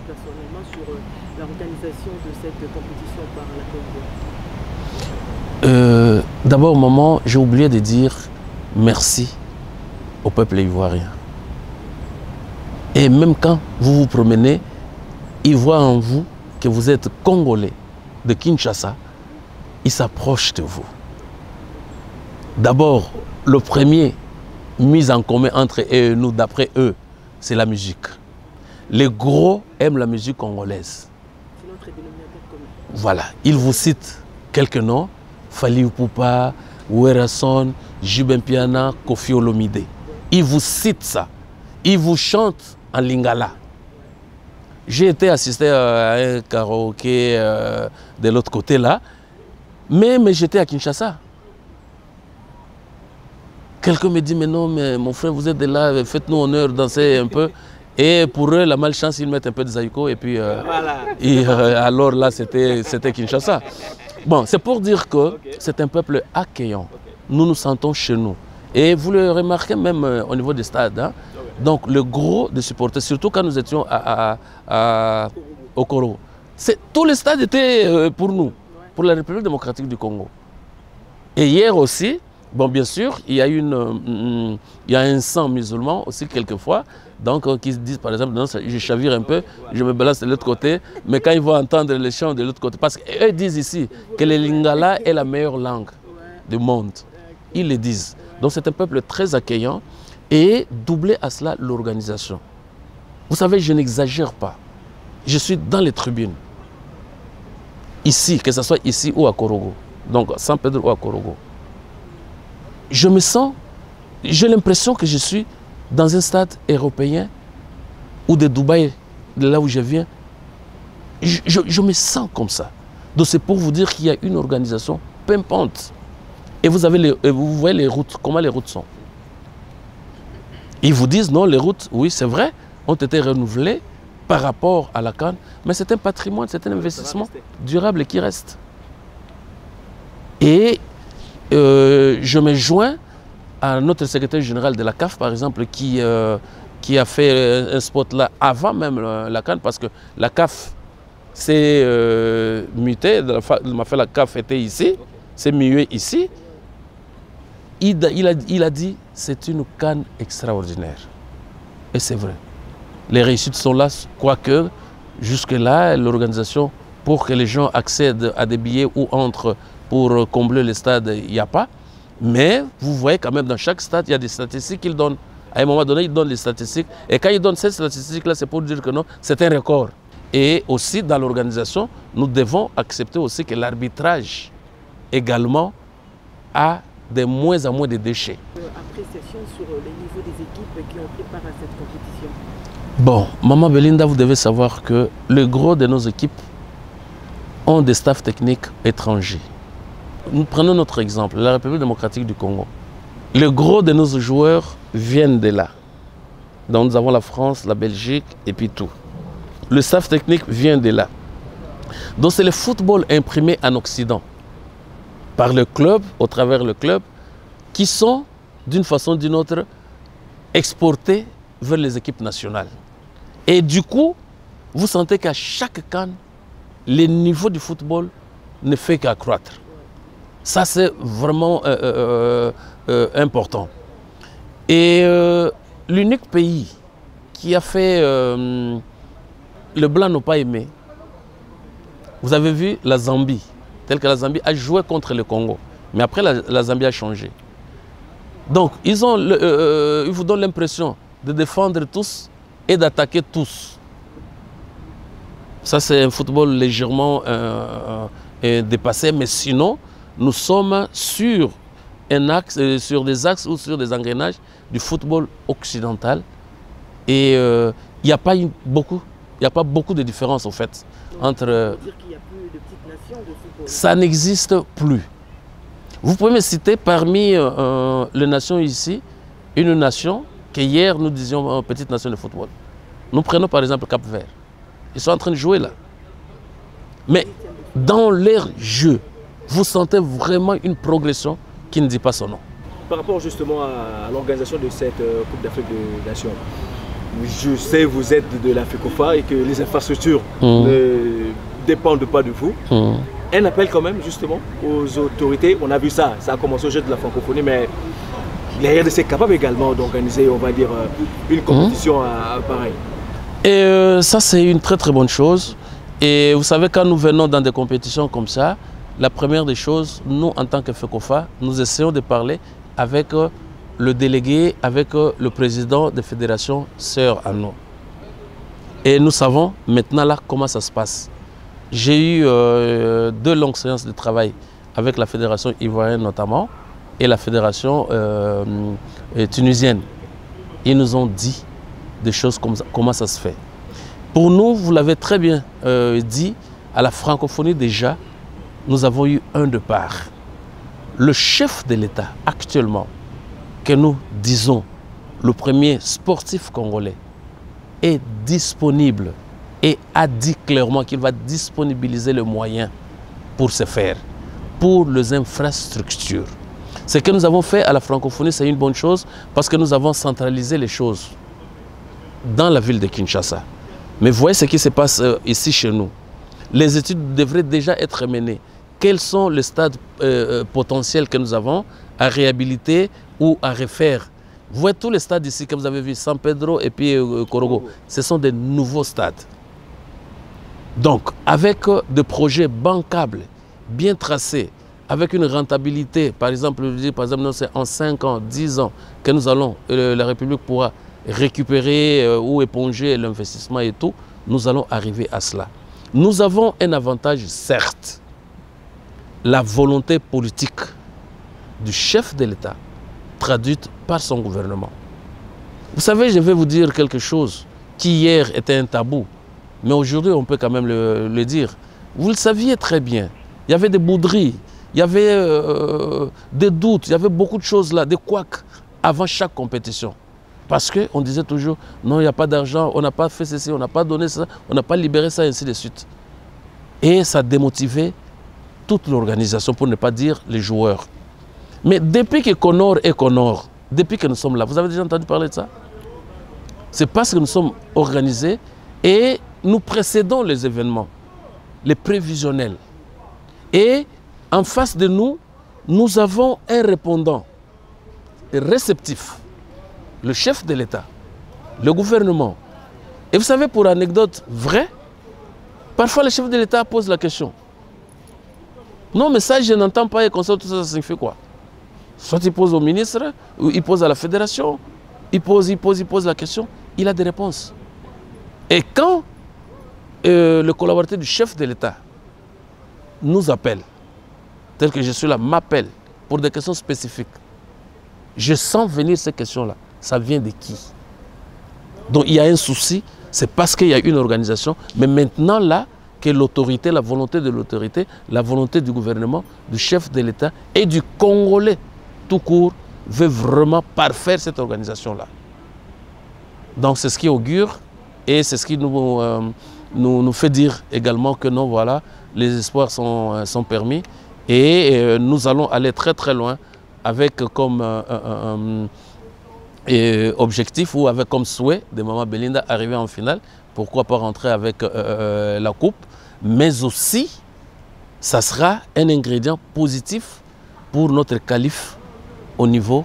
personnellement sur l'organisation de cette compétition par la Congo? D'abord, maman, j'ai oublié de dire merci au peuple ivoirien. Et même quand vous vous promenez, ils voient en vous que vous êtes Congolais de Kinshasa, ils s'approchent de vous. D'abord, le premier mis en commun entre eux et nous, d'après eux, c'est la musique. Les gros aiment la musique congolaise. C'est notre dénominateur commun. Voilà, ils vous citent quelques noms, Fally Ipupa, Werrason, Jubin Piana, Kofi Olomide. Ils vous citent ça. Ils vous chantent en lingala. J'ai été assisté à un karaoké de l'autre côté là, mais j'étais à Kinshasa. Quelqu'un me dit, mais non, mais mon frère, vous êtes de là, faites-nous honneur, dansez un peu. Et pour eux, la malchance, ils mettent un peu de zaïko et puis voilà. Alors là, c'était Kinshasa. Bon, c'est pour dire que c'est un peuple accueillant. Nous nous sentons chez nous. Et vous le remarquez même au niveau des stades. Hein? Donc le gros des supporters, surtout quand nous étions au Koro, tous les stades étaient pour nous, pour la République démocratique du Congo. Et hier aussi, bon, bien sûr, il y a un sang musulman aussi quelquefois, donc qui se disent par exemple, non, je chavire un peu, je me balance de l'autre côté, mais quand ils vont entendre les chants de l'autre côté, parce qu'eux disent ici que le lingala est la meilleure langue du monde, ils le disent. Donc c'est un peuple très accueillant et doublé à cela l'organisation. Vous savez, je n'exagère pas, je suis dans les tribunes, ici, que ce soit ici ou à Korogo, donc à San Pedro ou à Korogo. Je me sens, j'ai l'impression que je suis dans un stade européen ou de Dubaï, de là où je viens. Je me sens comme ça. Donc c'est pour vous dire qu'il y a une organisation pimpante. Et vous voyez les routes, comment les routes sont. Ils vous disent non, les routes, oui c'est vrai, ont été renouvelées par rapport à la CAN, mais c'est un patrimoine, c'est un investissement durable qui reste. Et je me joins à notre secrétaire général de la CAF, par exemple, qui a fait un spot là avant même la CAN, parce que la CAF s'est mutée, la CAF était ici, s'est muée ici. Il a dit c'est une CAN extraordinaire. Et c'est vrai. Les réussites sont là, quoique jusque-là, l'organisation, pour que les gens accèdent à des billets ou entrent pour combler les stades, il n'y a pas. Mais vous voyez quand même dans chaque stade, il y a des statistiques qu'ils donnent. À un moment donné, ils donnent les statistiques. Et quand ils donnent ces statistiques-là, c'est pour dire que non, c'est un record. Et aussi, dans l'organisation, nous devons accepter aussi que l'arbitrage également a de moins en moins de déchets. Appréciation sur le niveau des équipes qui ont pris part à cette compétition. Bon, Maman Belinda, vous devez savoir que le gros de nos équipes ont des staffs techniques étrangers. Nous prenons notre exemple, la République démocratique du Congo. Le gros de nos joueurs viennent de là. Donc nous avons la France, la Belgique et puis tout. Le staff technique vient de là. Donc c'est le football imprimé en Occident par le club, au travers le club, qui sont d'une façon ou d'une autre exportés vers les équipes nationales. Et du coup, vous sentez qu'à chaque CAN, le niveau du football ne fait qu'accroître. Ça, c'est vraiment important. Et l'unique pays qui a fait le blanc n'a pas aimé, vous avez vu la Zambie, telle que la Zambie a joué contre le Congo. Mais après, la Zambie a changé. Donc, ils vous donnent l'impression de défendre tous et d'attaquer tous. Ça, c'est un football légèrement dépassé, mais sinon, nous sommes sur un axe, sur des axes ou sur des engrenages du football occidental. Et il n'y a pas beaucoup de différence, en fait, entre... dire qu'il n'y a plus de petites nations de football. Ça n'existe plus. Vous pouvez me citer parmi les nations ici, une nation que hier nous disions petite nation de football. Nous prenons par exemple Cap-Vert. Ils sont en train de jouer là. Mais dans leur jeu, vous sentez vraiment une progression qui ne dit pas son nom. Par rapport justement à l'organisation de cette Coupe d'Afrique des Nations, je sais vous êtes de la FECOFA et que les infrastructures ne dépendent pas de vous. Un appel quand même justement aux autorités. On a vu ça, ça a commencé au jeu de la francophonie, mais les RDC est capable également d'organiser, on va dire, une compétition pareille. Et ça, c'est une très très bonne chose. Et vous savez, quand nous venons dans des compétitions comme ça, la première des choses, nous en tant que FECOFA, nous essayons de parler avec le délégué, avec le président des fédérations sœurs à nous. Et nous savons maintenant là comment ça se passe. J'ai eu 2 longues séances de travail avec la fédération ivoirienne notamment et la fédération tunisienne. Ils nous ont dit des choses comme ça, comment ça se fait. Pour nous, vous l'avez très bien dit, à la francophonie déjà, nous avons eu un départ. Le chef de l'État actuellement, que nous disons le premier sportif congolais, est disponible et a dit clairement qu'il va disponibiliser les moyens pour ce faire, pour les infrastructures. Ce que nous avons fait à la francophonie, c'est une bonne chose parce que nous avons centralisé les choses dans la ville de Kinshasa. Mais voyez ce qui se passe ici chez nous. Les études devraient déjà être menées. Quels sont les stades potentiels que nous avons à réhabiliter ou à refaire? Vous voyez tous les stades ici que vous avez vu, San Pedro et puis Korogo, ce sont des nouveaux stades. Donc, avec des projets bancables, bien tracés, avec une rentabilité, par exemple, c'est en 5 ans, 10 ans que nous allons, la République pourra récupérer ou éponger l'investissement et tout, nous allons arriver à cela. Nous avons un avantage, certes, la volonté politique du chef de l'État, traduite par son gouvernement. Vous savez, je vais vous dire quelque chose qui hier était un tabou, mais aujourd'hui on peut quand même le dire. Vous le saviez très bien, il y avait des bouderies, il y avait des doutes, il y avait beaucoup de choses là, des couacs avant chaque compétition. Parce qu'on disait toujours, non, il n'y a pas d'argent, on n'a pas fait ceci, on n'a pas donné ça, on n'a pas libéré ça, et ainsi de suite. Et ça démotivait toute l'organisation, pour ne pas dire les joueurs. Mais depuis que Connor est Connor, depuis que nous sommes là, vous avez déjà entendu parler de ça? C'est parce que nous sommes organisés et nous précédons les événements, les prévisionnels. Et en face de nous, nous avons un répondant réceptif. Le chef de l'État, le gouvernement. Et vous savez, pour anecdote vraie, parfois le chef de l'État pose la question. Non, mais ça, je n'entends pas et comme ça, tout ça, ça signifie quoi? Soit il pose au ministre, ou il pose à la fédération, il pose la question, il a des réponses. Et quand le collaborateur du chef de l'État nous appelle, tel que je suis là, m'appelle pour des questions spécifiques, je sens venir ces questions-là. Ça vient de qui? Donc il y a un souci, c'est parce qu'il y a une organisation, mais maintenant là, que l'autorité, la volonté de l'autorité, la volonté du gouvernement, du chef de l'État et du Congolais tout court veut vraiment parfaire cette organisation-là. Donc c'est ce qui augure et c'est ce qui nous fait dire également que non, voilà, les espoirs sont permis et nous allons aller très très loin avec comme objectif ou avec comme souhait de Maman Belinda arriver en finale, pourquoi pas rentrer avec la coupe, mais aussi ça sera un ingrédient positif pour notre qualif au niveau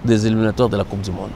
des éliminatoires de la Coupe du Monde.